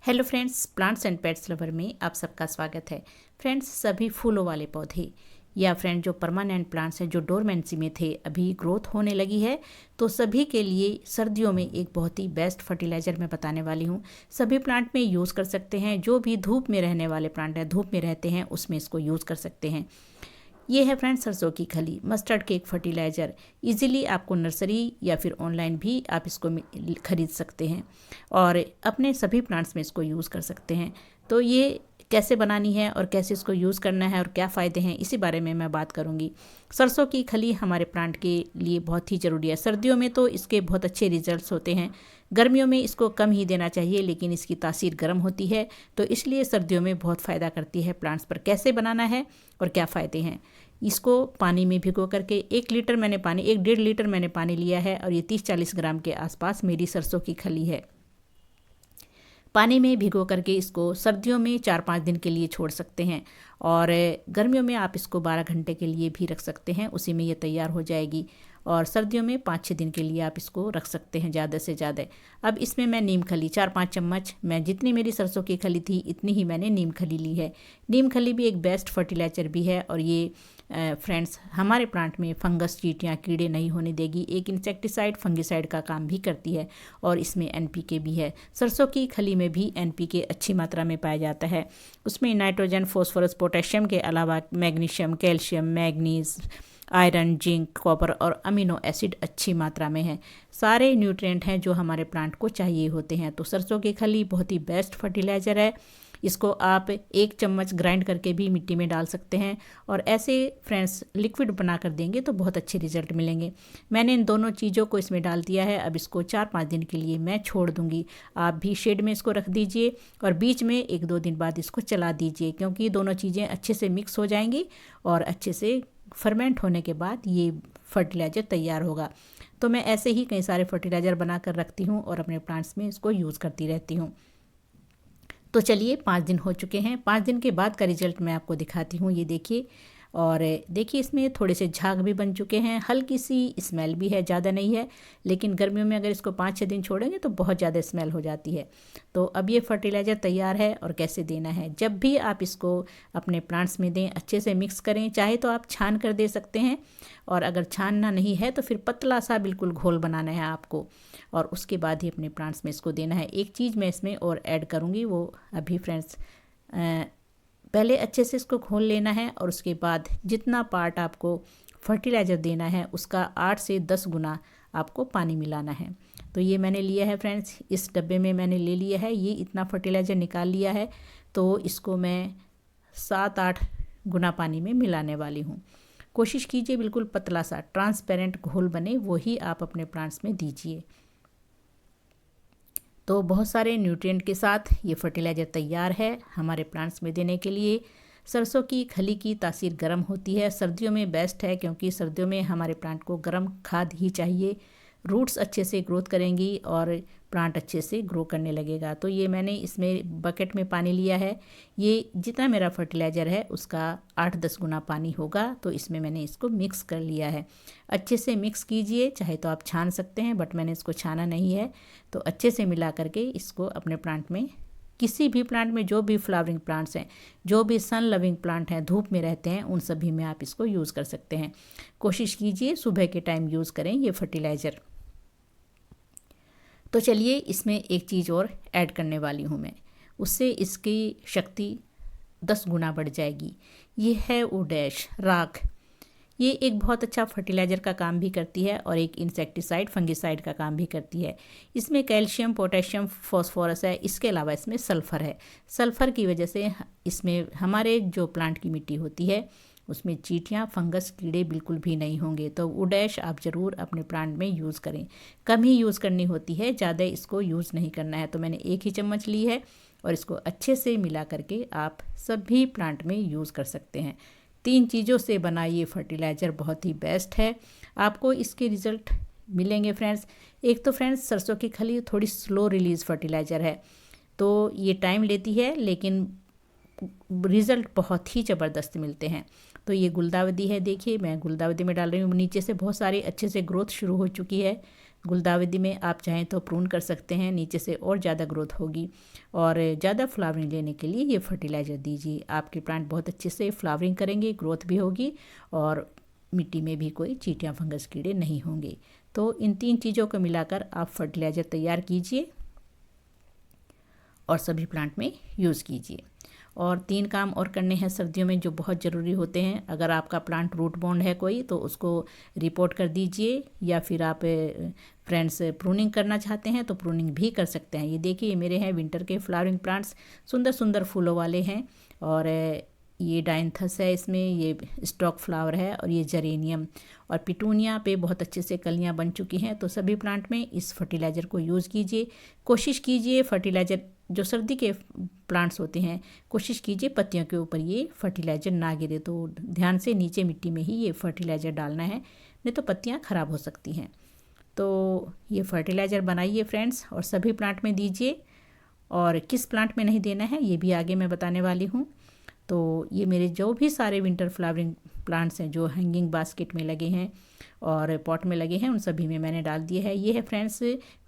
Hello friends, plants and pets lover में आप सबका स्वागत है। फ्रेंड्स, सभी फूलों वाले पौधे या फ्रेंड जो परमानेंट प्लांट्स हैं जो डोरमेंसी में थे अभी ग्रोथ होने लगी है, तो सभी के लिए सर्दियों में एक बहुत ही बेस्ट फर्टिलाइज़र मैं बताने वाली हूँ। सभी प्लांट में यूज़ कर सकते हैं, जो भी धूप में रहने वाले प्लांट हैं, धूप में रहते हैं, उसमें इसको यूज़ कर सकते हैं। ये है फ्रेंड्स सरसों की खली, मस्टर्ड केक फर्टिलाइज़र। इजीली आपको नर्सरी या फिर ऑनलाइन भी आप इसको खरीद सकते हैं और अपने सभी प्लांट्स में इसको यूज़ कर सकते हैं। तो ये कैसे बनानी है और कैसे इसको यूज़ करना है और क्या फ़ायदे हैं, इसी बारे में मैं बात करूँगी। सरसों की खली हमारे प्लांट के लिए बहुत ही ज़रूरी है। सर्दियों में तो इसके बहुत अच्छे रिजल्ट्स होते हैं, गर्मियों में इसको कम ही देना चाहिए, लेकिन इसकी तासीर गर्म होती है, तो इसलिए सर्दियों में बहुत फ़ायदा करती है प्लांट्स पर। कैसे बनाना है और क्या फ़ायदे हैं, इसको पानी में भिगो करके 1.5 लीटर मैंने पानी लिया है और ये 30-40 ग्राम के आसपास मेरी सरसों की खली है। पानी में भिगो करके इसको सर्दियों में 4-5 दिन के लिए छोड़ सकते हैं और गर्मियों में आप इसको 12 घंटे के लिए भी रख सकते हैं, उसी में ये तैयार हो जाएगी। और सर्दियों में 5-6 दिन के लिए आप इसको रख सकते हैं ज़्यादा से ज़्यादा। अब इसमें मैं नीम खली 4-5 चम्मच, मैं जितनी मेरी सरसों की खली थी इतनी ही मैंने नीम खली ली है। नीम खली भी एक बेस्ट फर्टिलाइज़र भी है और ये फ्रेंड्स हमारे प्लांट में फंगस, चींटियाँ, कीड़े नहीं होने देगी। एक इंसेक्टिसाइड, फंगिसाइड का काम भी करती है और इसमें एनपीके भी है। सरसों की खली में भी एनपीके अच्छी मात्रा में पाया जाता है। उसमें नाइट्रोजन, फॉस्फोरस, पोटेशियम के अलावा magnesium, calcium, manganese, iron, zinc, copper और अमीनो एसिड अच्छी मात्रा में है। सारे न्यूट्रिएंट हैं जो हमारे प्लांट को चाहिए होते हैं। तो सरसों की खली बहुत ही बेस्ट फर्टिलाइज़र है। इसको आप 1 चम्मच ग्राइंड करके भी मिट्टी में डाल सकते हैं और ऐसे फ्रेंड्स लिक्विड बना कर देंगे तो बहुत अच्छे रिजल्ट मिलेंगे। मैंने इन दोनों चीज़ों को इसमें डाल दिया है। अब इसको 4-5 दिन के लिए मैं छोड़ दूंगी। आप भी शेड में इसको रख दीजिए और बीच में 1-2 दिन बाद इसको चला दीजिए, क्योंकि दोनों चीज़ें अच्छे से मिक्स हो जाएंगी और अच्छे से फर्मेंट होने के बाद ये फर्टिलाइज़र तैयार होगा। तो मैं ऐसे ही कई सारे फर्टिलाइज़र बना कर रखती हूँ और अपने प्लांट्स में इसको यूज़ करती रहती हूँ। तो चलिए 5 दिन हो चुके हैं। 5 दिन के बाद का रिजल्ट मैं आपको दिखाती हूँ। ये देखिए, और देखिए इसमें थोड़े से झाग भी बन चुके हैं, हल्की सी स्मेल भी है, ज़्यादा नहीं है, लेकिन गर्मियों में अगर इसको 5-6 दिन छोड़ेंगे तो बहुत ज़्यादा स्मेल हो जाती है। तो अब ये फर्टिलाइज़र तैयार है और कैसे देना है। जब भी आप इसको अपने प्लांट्स में दें, अच्छे से मिक्स करें। चाहे तो आप छान कर दे सकते हैं और अगर छानना नहीं है तो फिर पतला सा बिल्कुल घोल बनाना है आपको और उसके बाद ही अपने प्लांट्स में इसको देना है। एक चीज़ मैं इसमें और ऐड करूँगी, वो अभी फ्रेंड्स पहले अच्छे से इसको घोल लेना है और उसके बाद जितना पार्ट आपको फर्टिलाइज़र देना है उसका 8 से 10 गुना आपको पानी मिलाना है। तो ये मैंने लिया है फ्रेंड्स, इस डब्बे में मैंने ले लिया है, ये इतना फर्टिलाइज़र निकाल लिया है। तो इसको मैं 7-8 गुना पानी में मिलाने वाली हूँ। कोशिश कीजिए बिल्कुल पतला सा ट्रांसपेरेंट घोल बने, वही आप अपने प्लांट्स में दीजिए। तो बहुत सारे न्यूट्रिएंट के साथ ये फर्टिलाइज़र तैयार है हमारे प्लांट्स में देने के लिए। सरसों की खली की तासीर गर्म होती है, सर्दियों में बेस्ट है, क्योंकि सर्दियों में हमारे प्लांट को गर्म खाद ही चाहिए। रूट्स अच्छे से ग्रोथ करेंगी और प्लांट अच्छे से ग्रो करने लगेगा। तो ये मैंने इसमें बकेट में पानी लिया है, ये जितना मेरा फर्टिलाइज़र है उसका 8-10 गुना पानी होगा। तो इसमें मैंने इसको मिक्स कर लिया है। अच्छे से मिक्स कीजिए, चाहे तो आप छान सकते हैं, बट मैंने इसको छाना नहीं है। तो अच्छे से मिला करके इसको अपने प्लांट में, किसी भी प्लांट में, जो भी फ्लावरिंग प्लांट्स हैं, जो भी सन लविंग प्लांट हैं, धूप में रहते हैं, उन सभी में आप इसको यूज़ कर सकते हैं। कोशिश कीजिए सुबह के टाइम यूज़ करें ये फर्टिलाइज़र। तो चलिए इसमें एक चीज़ और ऐड करने वाली हूँ मैं, उससे इसकी शक्ति 10 गुना बढ़ जाएगी। ये है ओडैश, राख। ये एक बहुत अच्छा फर्टिलाइज़र का काम भी करती है और एक इंसेक्टिसाइड, फंगिसाइड का काम भी करती है। इसमें कैल्शियम, पोटेशियम, फॉस्फोरस है, इसके अलावा इसमें सल्फ़र है। सल्फ़र की वजह से इसमें हमारे जो प्लांट की मिट्टी होती है उसमें चींटियाँ, फंगस, कीड़े बिल्कुल भी नहीं होंगे। तो ओडैश आप ज़रूर अपने प्लांट में यूज़ करें। कम ही यूज़ करनी होती है, ज़्यादा इसको यूज़ नहीं करना है। तो मैंने 1 ही चम्मच ली है और इसको अच्छे से मिला करके आप सभी प्लांट में यूज़ कर सकते हैं। 3 चीज़ों से बना ये फर्टिलाइज़र बहुत ही बेस्ट है, आपको इसके रिज़ल्ट मिलेंगे फ्रेंड्स। एक तो फ्रेंड्स सरसों की खली थोड़ी स्लो रिलीज़ फर्टिलाइज़र है, तो ये टाइम लेती है, लेकिन रिज़ल्ट बहुत ही ज़बरदस्त मिलते हैं। तो ये गुलदावदी है, देखिए मैं गुलदावदी में डाल रही हूँ, नीचे से बहुत सारी अच्छे से ग्रोथ शुरू हो चुकी है। गुलदाउदी में आप चाहें तो प्रून कर सकते हैं, नीचे से और ज़्यादा ग्रोथ होगी। और ज़्यादा फ्लावरिंग लेने के लिए ये फर्टिलाइज़र दीजिए, आपके प्लांट बहुत अच्छे से फ्लावरिंग करेंगे, ग्रोथ भी होगी और मिट्टी में भी कोई चींटियाँ फंगस कीड़े नहीं होंगे। तो इन 3 चीज़ों को मिलाकर आप फर्टिलाइज़र तैयार कीजिए और सभी प्लांट में यूज़ कीजिए। और 3 काम और करने हैं सर्दियों में जो बहुत ज़रूरी होते हैं। अगर आपका प्लांट रूट बाउंड है कोई तो उसको रिपोर्ट कर दीजिए, या फिर आप फ्रेंड्स प्रूनिंग करना चाहते हैं तो प्रूनिंग भी कर सकते हैं। ये देखिए, ये मेरे हैं विंटर के फ्लावरिंग प्लांट्स, सुंदर सुंदर फूलों वाले हैं। और ये डायंथस है, इसमें ये स्टॉक फ्लावर है, और ये जेरेनियम और पिटूनिया पे बहुत अच्छे से कलियां बन चुकी हैं। तो सभी प्लांट में इस फर्टिलाइज़र को यूज़ कीजिए। कोशिश कीजिए फर्टिलाइज़र, जो सर्दी के प्लांट्स होते हैं, कोशिश कीजिए पत्तियों के ऊपर ये फर्टिलाइज़र ना गिरे। तो ध्यान से नीचे मिट्टी में ही ये फर्टिलाइज़र डालना है, नहीं तो पत्तियाँ ख़राब हो सकती हैं। तो ये फर्टिलाइज़र बनाइए फ्रेंड्स और सभी प्लांट में दीजिए। और किस प्लांट में नहीं देना है ये भी आगे मैं बताने वाली हूँ। तो ये मेरे जो भी सारे विंटर फ्लावरिंग प्लांट्स हैं जो हैंगिंग बास्केट में लगे हैं और पॉट में लगे हैं, उन सभी में मैंने डाल दिया है। ये है फ्रेंड्स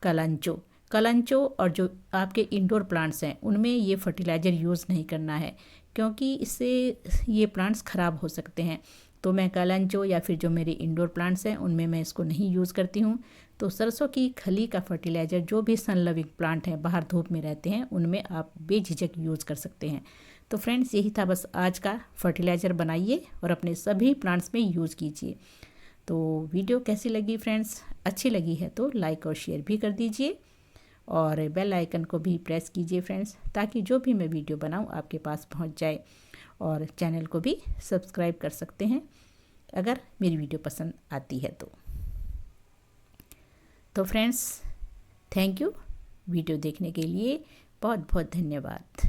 कलंचो। और जो आपके इंडोर प्लांट्स हैं उनमें ये फर्टिलाइज़र यूज़ नहीं करना है, क्योंकि इससे ये प्लांट्स ख़राब हो सकते हैं। तो मैं कलंचो या फिर जो मेरे इंडोर प्लांट्स हैं उनमें मैं इसको नहीं यूज़ करती हूँ। तो सरसों की खली का फर्टिलाइज़र जो भी सन लविंग प्लांट हैं, बाहर धूप में रहते हैं, उनमें आप बेझिझक यूज़ कर सकते हैं। तो फ्रेंड्स, यही था बस आज का। फर्टिलाइज़र बनाइए और अपने सभी प्लांट्स में यूज़ कीजिए। तो वीडियो कैसी लगी फ्रेंड्स? अच्छी लगी है तो लाइक और शेयर भी कर दीजिए और बेल आइकन को भी प्रेस कीजिए फ्रेंड्स, ताकि जो भी मैं वीडियो बनाऊं आपके पास पहुंच जाए। और चैनल को भी सब्सक्राइब कर सकते हैं अगर मेरी वीडियो पसंद आती है तो फ्रेंड्स, थैंक यू वीडियो देखने के लिए, बहुत बहुत धन्यवाद।